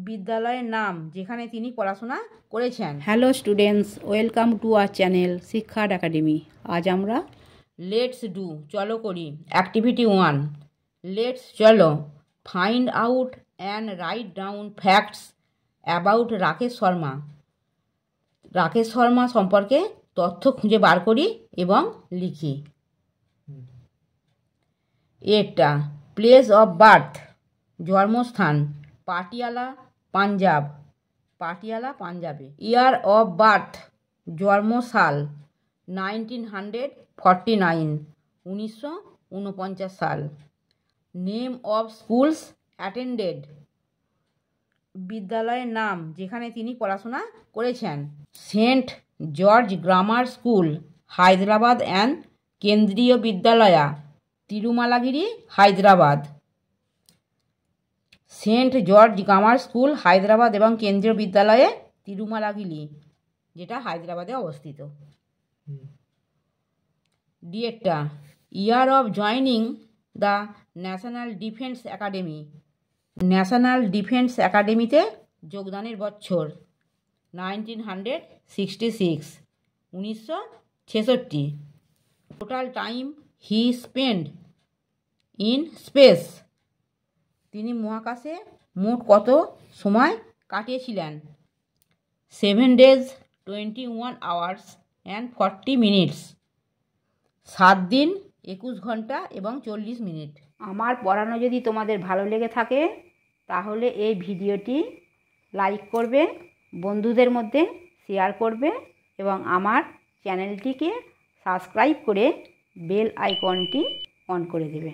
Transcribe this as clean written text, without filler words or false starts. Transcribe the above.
বিদ্যালয়ের নাম যেখানে তিনি পড়াশোনা করেছেন। Hello students, welcome to our channel শিক্ষার একাডেমি। আজ আমরা লেটস ডু চলো করি অ্যাক্টিভিটি 1। লেটস চলো find out and write down facts about Rakesh Sharma. Rakesh Sharma সম্পর্কে তথ্য খুঁজে বার করি এবং লিখি। এটা প্লেস অফ বার্থ জন্মস্থান পাটিয়ালা পাঞ্জাব, পাটিয়ালা পাঞ্জাবে। ইয়ার অফ বার্থ জন্মসাল 1949, 1949 সাল। নেম অফ স্কুলস অ্যাটেন্ডেড বিদ্যালয়ের নাম যেখানে তিনি পড়াশোনা করেছেন। Saint George grammar school Hyderabad and Kendriya Vidyalaya Tirumalagiri Hyderabad. Saint George grammar school Hyderabad এবং কেন্দ্রীয় বিদ্যালয়ে তিরুমালাগিরি, যেটা হায়দ্রাবাদে অবস্থিত। Director year of joining the national defence academy. National defence একাডেমিতে যোগদানের বছর 1966, 1966। Total time he spend in space. তিনি মহাকাশে মোট কত সময় কাটিয়েছিলেন? 7 days, 21 hours and 40 minutes। 7 দিন 21 ঘন্টা এবং 40 মিনিট। আমার পড়ানো যদি তোমাদের ভালো লেগে থাকে তাহলে এই ভিডিওটি লাইক করবে, বন্ধুদের মধ্যে শেয়ার করবে এবং আমার চ্যানেলটিকে সাবস্ক্রাইব করে বেল আইকনটি অন করে দেবে।